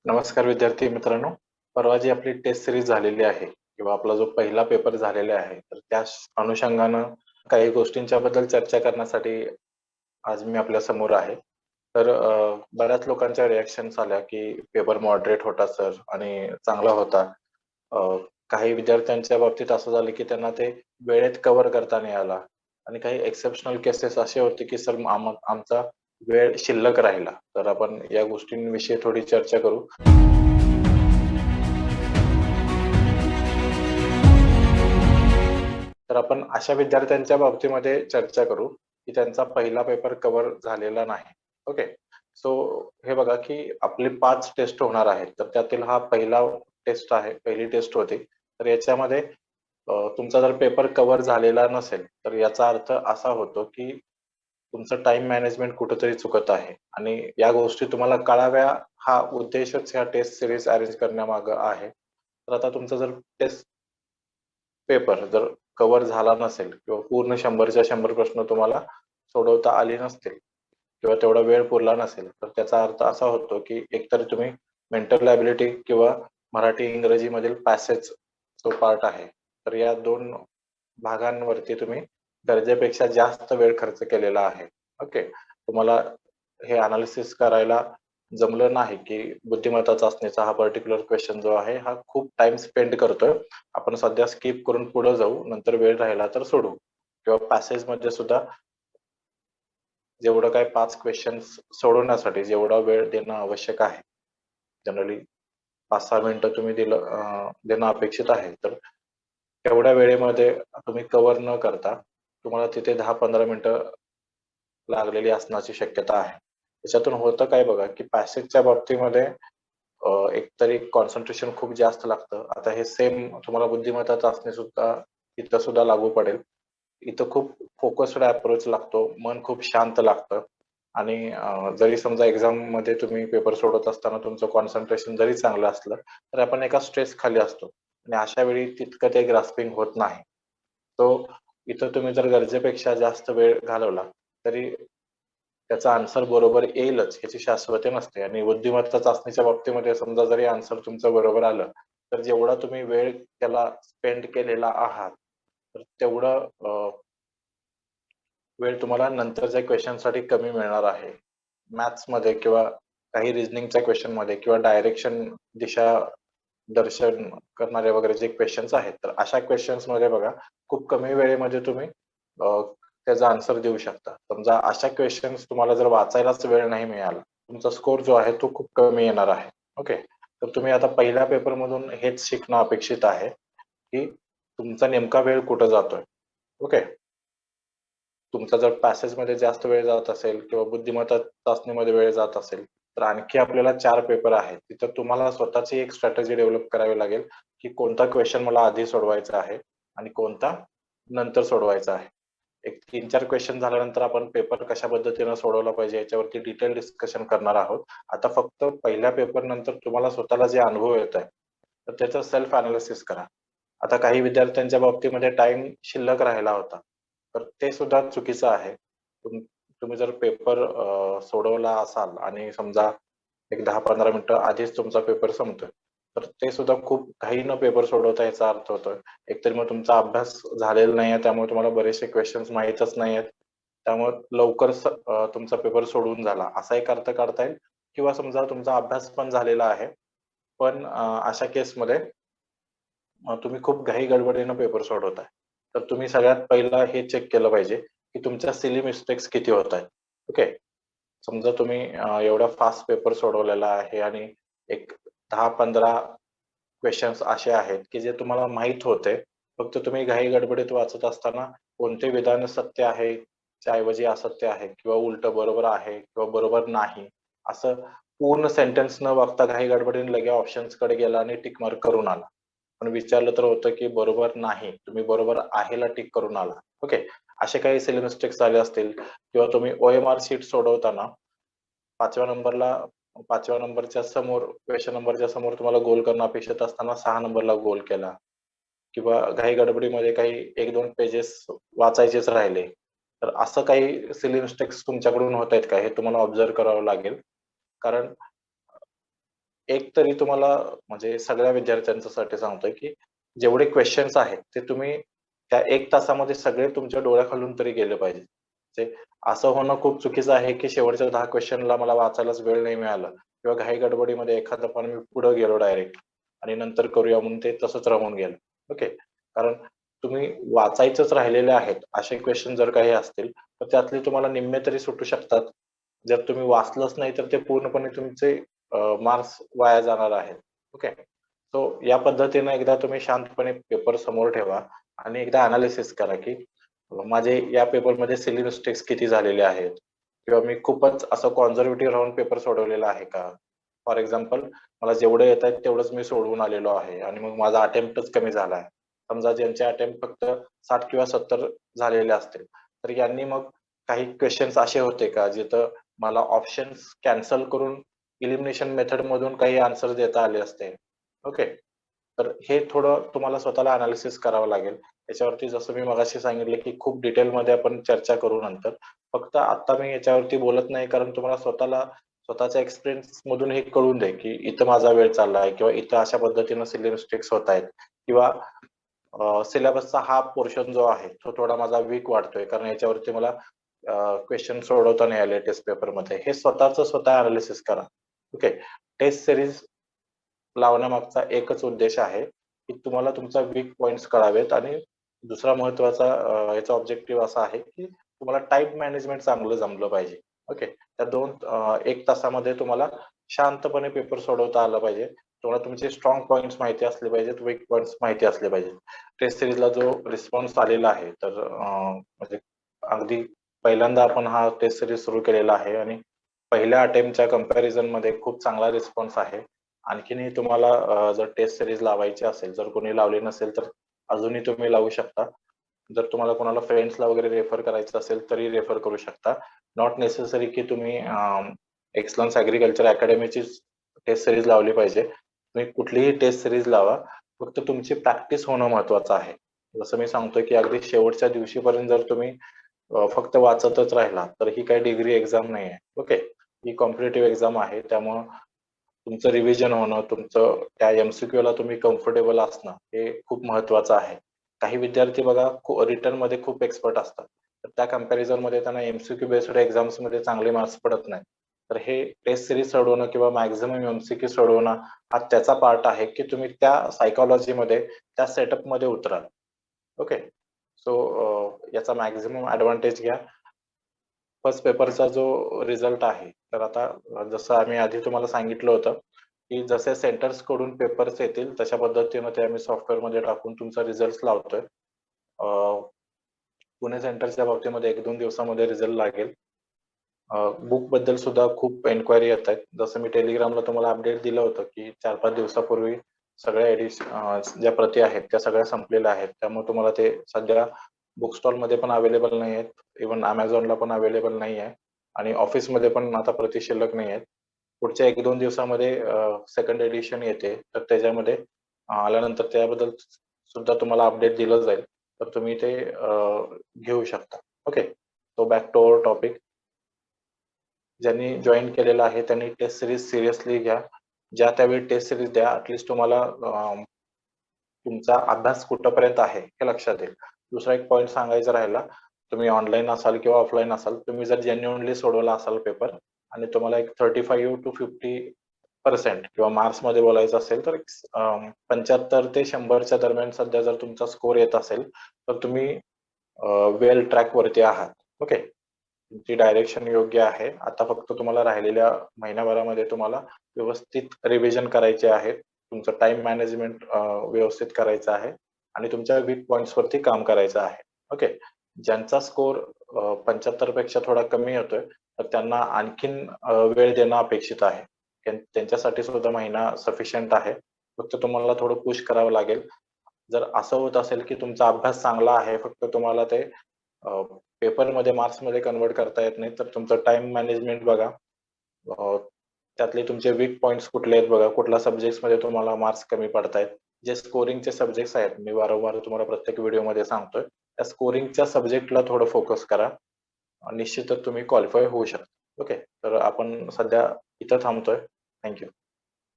नमस्कार विद्यार्थी मित्रांनो. परवा जी आपली टेस्ट सिरीज झालेली आहे किंवा आपला जो पहिला पेपर झालेला आहे, तर त्या अनुषंगानं काही गोष्टींच्या बद्दल चर्चा करण्यासाठी आज मी आपल्या समोर आहे. तर बऱ्याच लोकांच्या रिएक्शन्स आल्या की पेपर मॉडरेट होता सर आणि चांगला होता. अ, काही विद्यार्थ्यांच्या बाबतीत असं झालं की त्यांना ते वेळेत कव्हर करता नाही आला आणि काही एक्सेप्शनल केसेस असे होते की सर आमचा वेळ शिल्लक राहिला. तर आपण या गोष्टींविषयी थोडी चर्चा करू. तर आपण अशा विद्यार्थ्यांच्या बाबतीमध्ये चर्चा करू, की त्यांचा पहिला पेपर कव्हर झालेला नाही. ओके. सो हे बघा, की आपले 5 टेस्ट होणार आहेत. तर त्यातील हा पहिला टेस्ट आहे, पहिली टेस्ट होती. तर याच्यामध्ये तुमचा जर पेपर कव्हर झालेला नसेल, तर याचा अर्थ असा होतो, की तुमचं टाईम मॅनेजमेंट कुठेतरी चुकत आहे आणि या गोष्टी तुम्हाला कळाव्या हा उद्देशच ह्या टेस्ट सीरीज अरेंज करण्यामागे आहे. तर आता तुमचा जर टेस्ट पेपर जर कव्हर झाला नसेल किंवा पूर्ण 100च्या 100 प्रश्न तुम्हाला सोडवता आले नसतील किंवा तेवढा वेळ पुरला नसेल, तर त्याचा अर्थ असा होतो, की एकतर तुम्ही मेंटल एबिलिटी किंवा मराठी इंग्रजीमधील पॅसेज जो पार्ट आहे, तर या 2 भागांवरती तुम्ही गरजेपेक्षा जास्त वेळ खर्च केलेला आहे. ओके. तुम्हाला हे एनालिसिस करायला जमलं नाही, की बुद्धिमत्ता चाचणीचा हा पर्टिक्युलर क्वेशन जो आहे, हा खूप टाईम स्पेंड करतोय. आपण सध्या स्किप करून पुढे जाऊ, नंतर वेळ राहिला तर सोडवू किंवा पॅसेजमध्ये सुद्धा जेवढं काही 5 क्वेशन्स सोडवण्यासाठी जेवढा वेळ देणं आवश्यक आहे, जनरली 5-6 मिनिटं तुम्ही देणं अपेक्षित आहे. तर तेवढ्या वेळेमध्ये तुम्ही कव्हर न करता तुम्हाला तिथे 10-15 मिनिटं लागलेली असण्याची शक्यता आहे. त्याच्यातून होतं काय बघा, की पॅसेजच्या बाबतीमध्ये एकतरी कॉन्सन्ट्रेशन खूप जास्त लागतं. आता हे सेम तुम्हाला बुद्धिमत्ता चाचणी सुद्धा इथं सुद्धा लागू पडेल. इथं खूप फोकस्ड अप्रोच लागतो. मन खूप शांत लागतं आणि जरी समजा एक्झाममध्ये तुम्ही पेपर सोडवत असताना तुमचं कॉन्सन्ट्रेशन जरी चांगलं असलं, तर आपण एका स्ट्रेस खाली असतो आणि अशा वेळी तितकं ते ग्रास्पिंग होत नाही. तो इथं तुम्ही जर गरजेपेक्षा जास्त वेळ घालवला, तरी त्याचा आन्सर बरोबर येईलच ह्याची शाश्वती नसते आणि बुद्धिमत्ता चाचणीच्या बाबतीमध्ये समजा जरी आन्सर तुमचं बरोबर आलं, तर जेवढा तुम्ही वेळ त्याला स्पेंड केलेला आहात, तर तेवढं वेळ तुम्हाला नंतरच्या क्वेशनसाठी कमी मिळणार आहे. मॅथ्समध्ये किंवा काही रिझनिंगच्या क्वेशनमध्ये किंवा डायरेक्शन दिशा दर्शन करणारे वगैरे जे क्वेशन्स आहेत, तर अशा क्वेशन्समध्ये बघा खूप कमी वेळेमध्ये तुम्ही त्याचा आन्सर देऊ शकता. समजा अशा क्वेशन्स तुम्हाला जर वाचायलाच वेळ नाही मिळाला, तुमचा स्कोर जो आहे तो खूप कमी येणार आहे. ओके. तर तुम्ही आता पहिल्या पेपरमधून हेच शिकणं अपेक्षित आहे, की तुमचा नेमका वेळ कुठं जातोय. ओके. तुमचा जर पॅसेजमध्ये जास्त वेळ जात असेल किंवा बुद्धिमत्ता चाचणीमध्ये वेळ जात असेल, तर आणखी आपल्याला 4 पेपर आहेत. तिथं तुम्हाला स्वतःची एक स्ट्रॅटेजी डेव्हलप करावी लागेल, की कोणता क्वेशन मला आधी सोडवायचा आहे आणि कोणता नंतर सोडवायचा आहे. एक 3-4 क्वेशन झाल्यानंतर आपण पेपर कशा पद्धतीनं सोडवला पाहिजे याच्यावरती डिटेल डिस्कशन करणार आहोत. आता फक्त पहिल्या पेपर नंतर तुम्हाला स्वतःला जे अनुभव येत आहे, तर त्याचं सेल्फ एनालिसिस करा. आता काही विद्यार्थ्यांच्या बाबतीमध्ये टाईम शिल्लक राहिला होता. तर ते सुद्धा चुकीचं आहे. तुम्ही जर पेपर सोडवला असाल आणि समजा एक 10-15 मिनिटं आधीच तुमचा पेपर संपतोय, तर ते सुद्धा खूप घाईनं पेपर सोडवता याचा अर्थ होतोय. एकतर मग तुमचा अभ्यास झालेला नाहीये, त्यामुळे तुम्हाला बरेचसे क्वेशन्स माहीतच नाहीयेत. त्यामुळे लवकर तुमचा पेपर सोडवून झाला, असा एक अर्थ काढता येईल किंवा समजा तुमचा अभ्यास पण झालेला आहे, पण अशा केसमध्ये तुम्ही खूप घाई-गडबडीनं पेपर सोडवताय. तर तुम्ही सगळ्यात पहिला हे चेक केलं पाहिजे, की तुमच्या सिली मिस्टेक्स किती होतायत. ओके. समजा तुम्ही एवढा फास्ट पेपर सोडवलेला आहे आणि एक 10-15 क्वेशन्स असे आहेत, की जे तुम्हाला माहीत होते. फक्त तुम्ही घाई-गडबडीत वाचत असताना कोणते विधान सत्य आहे, च्या ऐवजी असत्य आहे किंवा उलटं बरोबर आहे किंवा बरोबर नाही, असं पूर्ण सेंटन्स न बघता घाई-गडबडीने लगेच ऑप्शन्सकडे गेला आणि टिक मार्क करून आला. पण विचारलं तर होतं, की बरोबर नाही. तुम्ही बरोबर आहेला टिक करून आला. ओके. असे काही सिली मिस्टेक्स झाले असतील किंवा तुम्ही OMR शीट सोडवताना 5व्या नंबरला 5व्या नंबरच्या समोर क्वेशन नंबरच्या समोर तुम्हाला गोल करणं अपेक्षित असताना 6 नंबरला गोल केला किंवा घाई-गडबडीमध्ये काही 1-2 पेजेस वाचायचेच राहिले. तर असं काही सिली मिस्टेक्स तुमच्याकडून होतायत का? हे तुम्हाला ऑब्झर्व्ह करावं लागेल. कारण एक तरी तुम्हाला म्हणजे सगळ्या विद्यार्थ्यांसाठी सांगतोय, की जेवढे क्वेश्चन्स आहेत ते तुम्ही त्या 1 तासामध्ये सगळे तुमच्या डोळ्याखालून तरी गेले पाहिजे. म्हणजे असं होणं खूप चुकीचं आहे, की शेवटच्या 10 क्वेश्चनला मला वाचायलाच वेळ नाही मिळाला किंवा घाई-गडबडीमध्ये एखादा पण मी पुढे गेलो डायरेक्ट आणि नंतर करूया म्हणून ते तसंच राहून गेलं. ओके. कारण तुम्ही वाचायचंच राहिलेले आहेत, असे क्वेश्चन जर काही असतील, तर त्यातले तुम्हाला निम्मे तरी सुटू शकतात. जर तुम्ही वाचलंच नाही, तर ते पूर्णपणे तुमचे मार्क्स वाया जाणार आहेत. ओके. सो या पद्धतीने एकदा तुम्ही शांतपणे पेपर समोर ठेवा आणि एकदा एनालिसिस करा, की माझे या पेपरमध्ये सिली मिस्टेक्स किती झालेले आहेत किंवा मी खूपच असं कॉन्झर्व्हेटिव्ह राहून पेपर सोडवलेला आहे का? फॉर एक्झाम्पल मला जेवढे येतायत तेवढंच मी सोडवून आलेलो आहे आणि मग माझा अटेम्प्टच कमी झाला आहे. समजा ज्यांचे अटेम्प्ट फक्त 60 किंवा 70 झालेले असतील, तर यांनी मग काही क्वेशन्स असे होते का जिथं मला ऑप्शन्स कॅन्सल करून एलिमिनेशन मेथड मधून काही आन्सर देता आले असते. ओके. तर हे थोडं तुम्हाला स्वतःला एनालिसिस करावं लागेल. याच्यावरती जसं मी मगाशी सांगितलं, की खूप डिटेलमध्ये आपण चर्चा करू नंतर. फक्त आता मी याच्यावरती बोलत नाही कारण तुम्हाला स्वतःला स्वतःच्या एक्सपिरियन्स मधून हे कळून दे, की इथं माझा वेळ चाललाय किंवा इथं अशा पद्धतीनं सिली मिस्टेक्स होतायत किंवा सिलेबसचा हा पोर्शन जो आहे, तो थोडा माझा वीक वाटतोय कारण याच्यावरती मला क्वेशन सोडवता नाही आले टेस्ट पेपरमध्ये. हे स्वतःचं स्वतः एनालिसिस करा. ओके. टेस्ट सीरीज लावण्यामागचा एकच उद्देश आहे, की तुम्हाला तुमचा वीक पॉइंट्स कळावेत आणि दुसरा महत्त्वाचा याचा ऑब्जेक्टिव्ह असा आहे, की तुम्हाला टाईम मॅनेजमेंट चांगलं जमलं पाहिजे. ओके. त्या 1 तासामध्ये तुम्हाला शांतपणे पेपर सोडवता आला पाहिजे. तुम्हाला तुमचे स्ट्रॉंग पॉइंट्स माहिती असले पाहिजेत, वीक पॉइंट्स माहिती असले पाहिजेत. टेस्ट सीरीजला जो रिस्पॉन्स आलेला आहे, तर म्हणजे अगदी पहिल्यांदा आपण हा टेस्ट सीरीज सुरू केलेला आहे आणि पहिल्या अटेम्प्टच्या कंपॅरिझनमध्ये खूप चांगला रिस्पॉन्स आहे. आणखीनही तुम्हाला जर टेस्ट सीरीज लावायची असेल, जर कोणी लावली नसेल तर अजूनही तुम्ही लावू शकता. जर तुम्हाला कोणाला फ्रेंड्सला वगैरे रेफर करायचं असेल तरी रेफर करू शकता. नॉट नेसेसरी की तुम्ही एक्सलन्स ॲग्रीकल्चर अकॅडमीचीच टेस्ट सीरीज लावली पाहिजे. तुम्ही कुठलीही टेस्ट सीरीज लावा. फक्त तुमची प्रॅक्टिस होणं महत्त्वाचं आहे. जसं मी सांगतोय की अगदी शेवटच्या दिवशीपर्यंत जर तुम्ही फक्त वाचतच राहिला, तर ही काही डिग्री एक्झाम नाहीये. ओके. ही कॉम्पिटिटिव्ह एक्झाम आहे. त्यामुळं तुमचं रिव्हिजन होणं, तुमचं त्या एम-सी-क्यूला तुम्ही कम्फर्टेबल असणं, हे खूप महत्त्वाचं आहे. काही विद्यार्थी बघा रिटनमध्ये खूप एक्सपर्ट असतात. तर त्या कंपॅरिझनमध्ये त्यांना एम-सी-क्यू बेस्ड एक्झाम्समध्ये चांगले मार्क्स पडत नाहीत. तर हे टेस्ट सीरीज सोडवणं किंवा मॅक्सिमम एम-सी-क्यू सोडवणं हा त्याचा पार्ट आहे, की तुम्ही त्या सायकॉलॉजीमध्ये, त्या सेटअपमध्ये उतराल. ओके. सो याचा मॅक्सिमम एडव्हांटेज घ्या. फर्स्ट पेपरचा जो रिझल्ट आहे, तर आता जसं आम्ही आधी तुम्हाला सांगितलं होतं, की जसे सेंटर्सकडून पेपर्स येतील तशा पद्धतीनं ते आम्ही सॉफ्टवेअरमध्ये टाकून तुमचा रिझल्ट लावतोय. अ, पुणे सेंटरच्या बाबतीमध्ये 1-2 दिवसामध्ये रिझल्ट लागेल. बुकबद्दल सुद्धा खूप एन्क्वायरी येत आहेत. जसं मी Telegramला तुम्हाला अपडेट दिलं होतं, की 4-5 दिवसापूर्वी सगळ्या ज्या प्रती आहेत त्या सगळ्या संपलेल्या आहेत. त्यामुळे तुम्हाला ते सध्या बुक स्टॉलमध्ये पण अवेलेबल नाही आहेत. इव्हन Amazonला पण अवेलेबल नाही आहे आणि ऑफिसमध्ये पण आता प्रती शिल्लक नाही आहेत. पुढच्या 1-2 दिवसामध्ये सेकंड एडिशन येते. तर त्याच्यामध्ये आल्यानंतर त्याबद्दल सुद्धा तुम्हाला अपडेट दिलं जाईल. तर तुम्ही ते घेऊ शकता. Okay. So back to our topic. ज्यांनी जॉइन केलेलं आहे त्यांनी टेस्ट सीरीज सिरियसली घ्या. ज्या त्यावेळी टेस्ट सीरीज द्या. तुम्हाला तुमचा अभ्यास कुठपर्यंत आहे हे लक्षात येईल. दुसरा एक पॉइंट सांगायचा राहिला. तुम्ही ऑनलाईन असाल किंवा ऑफलाईन असाल, तुम्ही जर जेन्युइनली सोडवला असाल पेपर आणि तुम्हाला एक 35% किंवा मार्क्समध्ये बोलायचं असेल तर 75 ते 100 च्या दरम्यान सध्या जर तुमचा स्कोर येत असेल, तर तुम्ही वेल ट्रॅकवरती आहात. ओके. तुमची डायरेक्शन योग्य आहे. आता फक्त तुम्हाला राहिलेल्या महिन्याभरामध्ये तुम्हाला व्यवस्थित रिव्हिजन करायचे आहे. तुमचं टाईम मॅनेजमेंट व्यवस्थित करायचं आहे आणि तुमच्या वीक पॉइंट्स वरती काम करायचं आहे. ओके. ज्यांचा स्कोर 75 पेक्षा थोडा कमी येतोय, तर त्यांना आणखीन वेळ देणं अपेक्षित आहे. त्यांच्यासाठी सुद्धा महिना सफिशियंट आहे. फक्त तुम्हाला थोडं पुश करावं लागेल. जर असं होत असेल, की तुमचा अभ्यास चांगला आहे, फक्त तुम्हाला ते पेपरमध्ये मार्क्समध्ये कन्व्हर्ट करता येत नाही, तर तुमचं टाईम मॅनेजमेंट बघा. अ, त्यातले तुमचे वीक पॉइंट्स कुठले आहेत बघा. कुठल्या सब्जेक्ट्समध्ये तुम्हाला मार्क्स कमी पडतायत. जे स्कोरिंगचे सब्जेक्ट्स आहेत, मी वारंवार तुम्हाला प्रत्येक व्हिडिओमध्ये सांगतोय. त्या स्कोरिंगच्या सब्जेक्टला थोडं फोकस करा. निश्चितच तुम्ही क्वालिफाय होऊ शकता. ओके. तर आपण सध्या इथं थांबतोय. Thank you.